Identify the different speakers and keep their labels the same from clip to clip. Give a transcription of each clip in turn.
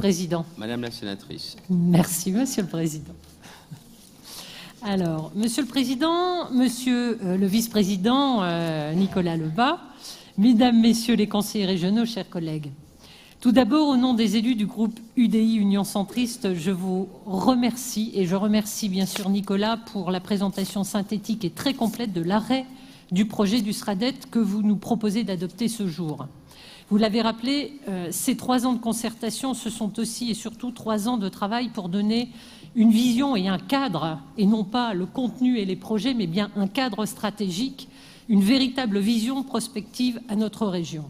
Speaker 1: Président.
Speaker 2: Madame la sénatrice.
Speaker 1: Merci, Monsieur le Président. Alors, Monsieur le Président, Monsieur le Vice-président Nicolas Lebas, Mesdames, Messieurs les conseillers régionaux, chers collègues. Tout d'abord, au nom des élus du groupe UDI Union Centriste, je vous remercie et je remercie bien sûr Nicolas pour la présentation synthétique et très complète de l'arrêt du projet du SRADET que vous nous proposez d'adopter ce jour. Vous l'avez rappelé, ces 3 ans de concertation, ce sont aussi et surtout 3 ans de travail pour donner une vision et un cadre, et non pas le contenu et les projets, mais bien un cadre stratégique, une véritable vision prospective à notre région.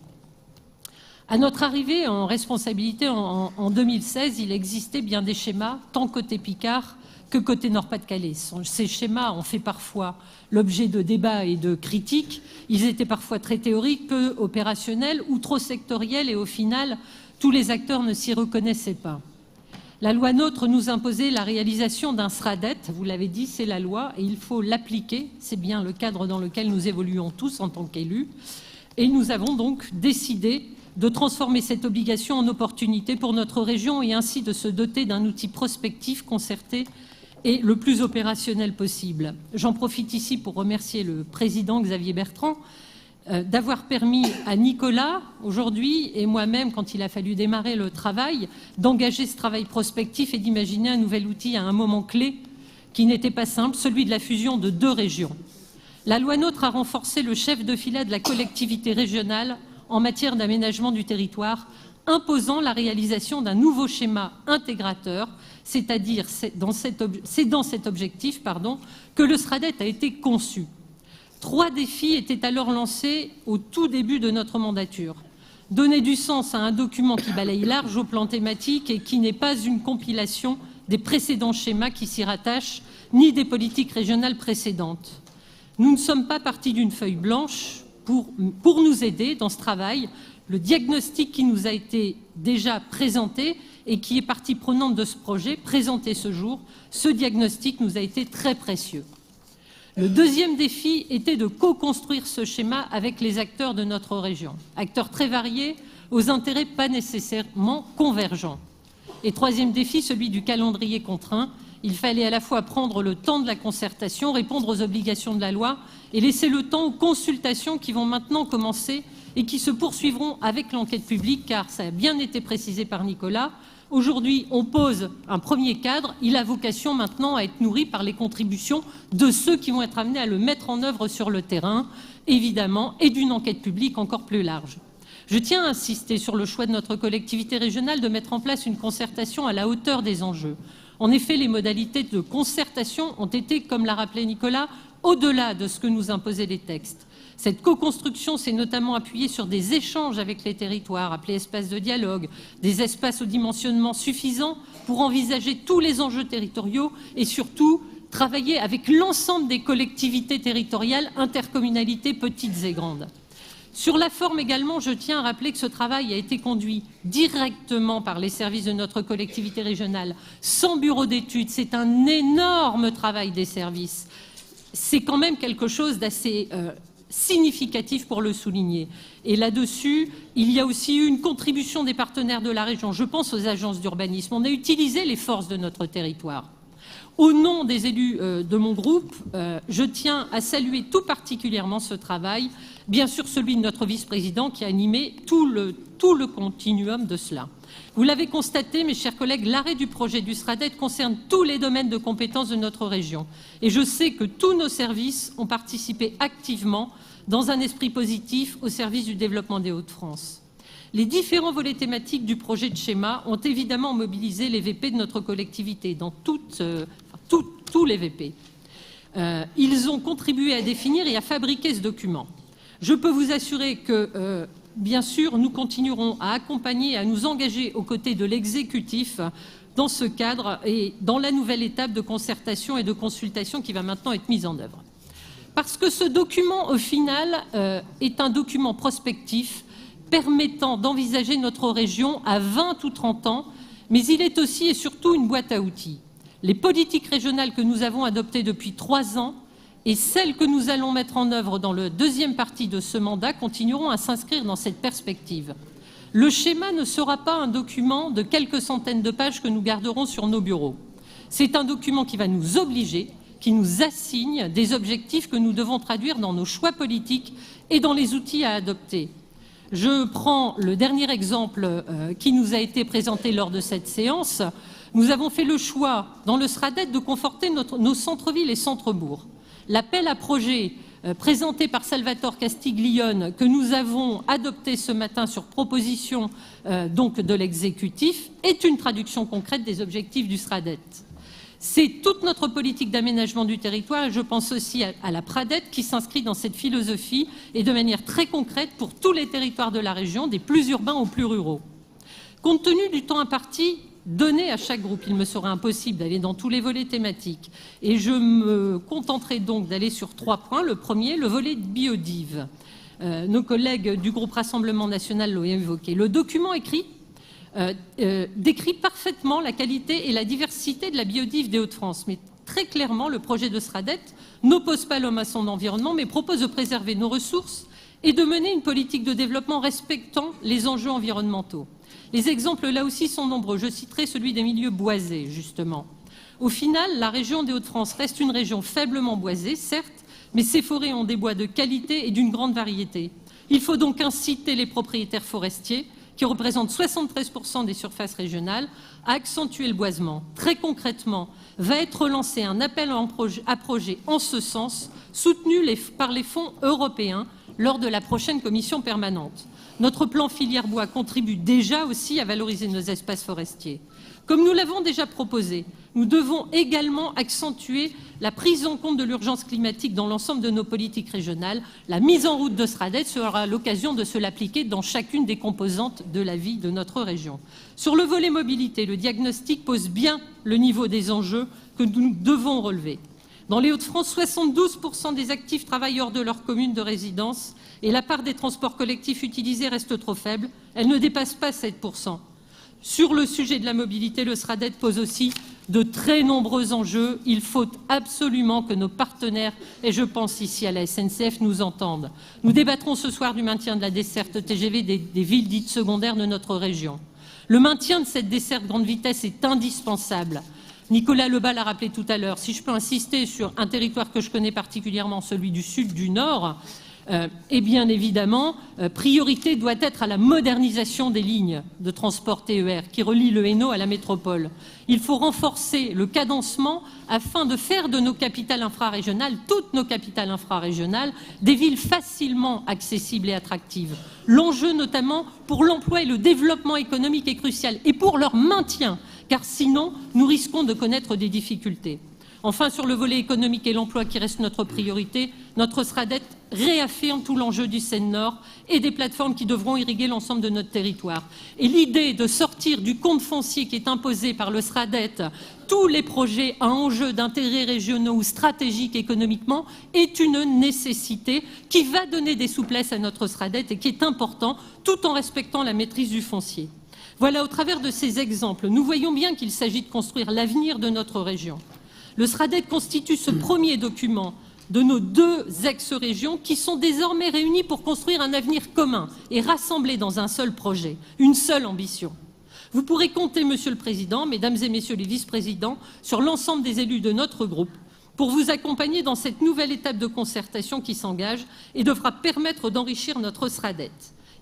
Speaker 1: À notre arrivée en responsabilité en 2016, il existait bien des schémas, tant côté Picard que côté Nord-Pas-de-Calais. Ces schémas ont fait parfois l'objet de débats et de critiques. Ils étaient parfois très théoriques, peu opérationnels ou trop sectoriels et au final, tous les acteurs ne s'y reconnaissaient pas. La loi NOTRe nous imposait la réalisation d'un SRADET, vous l'avez dit, c'est la loi et il faut l'appliquer. C'est bien le cadre dans lequel nous évoluons tous en tant qu'élus. Et nous avons donc décidé de transformer cette obligation en opportunité pour notre région et ainsi de se doter d'un outil prospectif, concerté et le plus opérationnel possible. J'en profite ici pour remercier le président Xavier Bertrand d'avoir permis à Nicolas, aujourd'hui, et moi-même, quand il a fallu démarrer le travail, d'engager ce travail prospectif et d'imaginer un nouvel outil à un moment clé qui n'était pas simple, celui de la fusion de 2 régions. La loi NOTRe a renforcé le chef de filet de la collectivité régionale en matière d'aménagement du territoire, imposant la réalisation d'un nouveau schéma intégrateur, c'est-à-dire c'est dans cet objectif que le SRADET a été conçu. 3 défis étaient alors lancés au tout début de notre mandature. Donner du sens à un document qui balaye large au plan thématique et qui n'est pas une compilation des précédents schémas qui s'y rattachent, ni des politiques régionales précédentes. Nous ne sommes pas partis d'une feuille blanche pour nous aider dans ce travail. Le diagnostic qui nous a été déjà présenté et qui est partie prenante de ce projet, présenté ce jour, ce diagnostic nous a été très précieux. Le deuxième défi était de co-construire ce schéma avec les acteurs de notre région, acteurs très variés, aux intérêts pas nécessairement convergents. Et troisième défi, celui du calendrier contraint. Il fallait à la fois prendre le temps de la concertation, répondre aux obligations de la loi et laisser le temps aux consultations qui vont maintenant commencer et qui se poursuivront avec l'enquête publique, car ça a bien été précisé par Nicolas. Aujourd'hui, on pose un premier cadre. Il a vocation maintenant à être nourri par les contributions de ceux qui vont être amenés à le mettre en œuvre sur le terrain, évidemment, et d'une enquête publique encore plus large. Je tiens à insister sur le choix de notre collectivité régionale de mettre en place une concertation à la hauteur des enjeux. En effet, les modalités de concertation ont été, comme l'a rappelé Nicolas, au-delà de ce que nous imposaient les textes. Cette co-construction s'est notamment appuyée sur des échanges avec les territoires, appelés espaces de dialogue, des espaces au dimensionnement suffisant pour envisager tous les enjeux territoriaux et surtout travailler avec l'ensemble des collectivités territoriales, intercommunalités petites et grandes. Sur la forme également, je tiens à rappeler que ce travail a été conduit directement par les services de notre collectivité régionale, sans bureau d'études. C'est un énorme travail des services. C'est quand même quelque chose d'assez significatif pour le souligner. Et là-dessus, il y a aussi eu une contribution des partenaires de la région. Je pense aux agences d'urbanisme. On a utilisé les forces de notre territoire. Au nom des élus de mon groupe, je tiens à saluer tout particulièrement ce travail, bien sûr celui de notre vice-président qui a animé tout le continuum de cela. Vous l'avez constaté, mes chers collègues, l'arrêt du projet du SRADET concerne tous les domaines de compétences de notre région. Et je sais que tous nos services ont participé activement dans un esprit positif au service du développement des Hauts-de-France. Les différents volets thématiques du projet de schéma ont évidemment mobilisé les VP de notre collectivité, dans tous les VP. Ils ont contribué à définir et à fabriquer ce document. Je peux vous assurer que, bien sûr, nous continuerons à accompagner et à nous engager aux côtés de l'exécutif dans ce cadre et dans la nouvelle étape de concertation et de consultation qui va maintenant être mise en œuvre. Parce que ce document, au final, est un document prospectif permettant d'envisager notre région à 20 ou 30 ans, mais il est aussi et surtout une boîte à outils. Les politiques régionales que nous avons adoptées depuis 3 ans et celles que nous allons mettre en œuvre dans la deuxième partie de ce mandat continueront à s'inscrire dans cette perspective. Le schéma ne sera pas un document de quelques centaines de pages que nous garderons sur nos bureaux. C'est un document qui va nous obliger, qui nous assigne des objectifs que nous devons traduire dans nos choix politiques et dans les outils à adopter. Je prends le dernier exemple qui nous a été présenté lors de cette séance. Nous avons fait le choix, dans le SRADET, de conforter nos centres-villes et centres-bourgs. L'appel à projet présenté par Salvatore Castiglione, que nous avons adopté ce matin sur proposition donc de l'exécutif, est une traduction concrète des objectifs du SRADET. C'est toute notre politique d'aménagement du territoire, et je pense aussi à la PRADET, qui s'inscrit dans cette philosophie et de manière très concrète pour tous les territoires de la région, des plus urbains aux plus ruraux. Compte tenu du temps imparti donné à chaque groupe, il me sera impossible d'aller dans tous les volets thématiques, et je me contenterai donc d'aller sur 3 points. Le premier, le volet biodive. Nos collègues du groupe Rassemblement National l'ont évoqué. Le document écrit décrit parfaitement la qualité et la diversité de la biodive des Hauts-de-France. Mais très clairement, le projet de SRADET n'oppose pas l'homme à son environnement, mais propose de préserver nos ressources et de mener une politique de développement respectant les enjeux environnementaux. Les exemples, là aussi, sont nombreux. Je citerai celui des milieux boisés, justement. Au final, la région des Hauts-de-France reste une région faiblement boisée, certes, mais ces forêts ont des bois de qualité et d'une grande variété. Il faut donc inciter les propriétaires forestiers, qui représentent 73% des surfaces régionales, à accentuer le boisement. Très concrètement, va être lancé un appel à projet en ce sens, soutenu par les fonds européens lors de la prochaine commission permanente. Notre plan filière bois contribue déjà aussi à valoriser nos espaces forestiers. Comme nous l'avons déjà proposé, nous devons également accentuer la prise en compte de l'urgence climatique dans l'ensemble de nos politiques régionales. La mise en route de SRADET sera l'occasion de se l'appliquer dans chacune des composantes de la vie de notre région. Sur le volet mobilité, le diagnostic pose bien le niveau des enjeux que nous devons relever. Dans les Hauts-de-France, 72% des actifs travaillent hors de leur commune de résidence et la part des transports collectifs utilisés reste trop faible. Elle ne dépasse pas 7%. Sur le sujet de la mobilité, le SRADET pose aussi de très nombreux enjeux. Il faut absolument que nos partenaires, et je pense ici à la SNCF, nous entendent. Nous débattrons ce soir du maintien de la desserte TGV des villes dites secondaires de notre région. Le maintien de cette desserte grande vitesse est indispensable. Nicolas Lebas l'a rappelé tout à l'heure. Si je peux insister sur un territoire que je connais particulièrement, celui du sud, du nord, et bien évidemment, priorité doit être à la modernisation des lignes de transport TER qui relient le Hainaut à la métropole. Il faut renforcer le cadencement afin de faire de nos capitales infrarégionales, toutes nos capitales infrarégionales, des villes facilement accessibles et attractives. L'enjeu notamment pour l'emploi et le développement économique est crucial, et pour leur maintien, car sinon nous risquons de connaître des difficultés. Enfin, sur le volet économique et l'emploi qui reste notre priorité, notre SRADET réaffirme tout l'enjeu du Seine-Nord et des plateformes qui devront irriguer l'ensemble de notre territoire. Et l'idée de sortir du compte foncier qui est imposé par le SRADET, tous les projets à enjeu d'intérêts régionaux ou stratégiques économiquement, est une nécessité qui va donner des souplesses à notre SRADET et qui est important tout en respectant la maîtrise du foncier. Voilà, au travers de ces exemples, nous voyons bien qu'il s'agit de construire l'avenir de notre région. Le SRADET constitue ce premier document de nos 2 ex-régions qui sont désormais réunies pour construire un avenir commun et rassemblés dans un seul projet, une seule ambition. Vous pourrez compter, Monsieur le Président, Mesdames et Messieurs les vice-présidents, sur l'ensemble des élus de notre groupe pour vous accompagner dans cette nouvelle étape de concertation qui s'engage et devra permettre d'enrichir notre SRADET.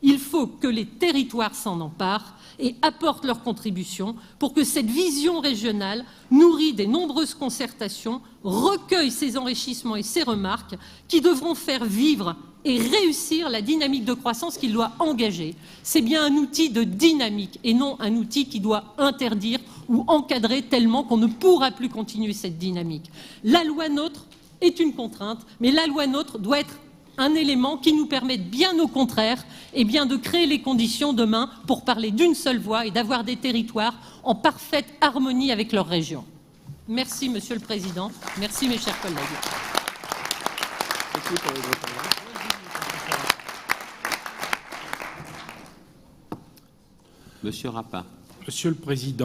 Speaker 1: Il faut que les territoires s'en emparent et apportent leur contribution pour que cette vision régionale, nourrie des nombreuses concertations, recueille ces enrichissements et ces remarques qui devront faire vivre et réussir la dynamique de croissance qu'il doit engager. C'est bien un outil de dynamique et non un outil qui doit interdire ou encadrer tellement qu'on ne pourra plus continuer cette dynamique. La loi NOTRe est une contrainte, mais la loi NOTRe doit être un élément qui nous permette bien au contraire de créer les conditions demain pour parler d'une seule voix et d'avoir des territoires en parfaite harmonie avec leur région. Merci Monsieur le Président, merci mes chers collègues.
Speaker 2: Monsieur Rapin.
Speaker 3: Monsieur le Président.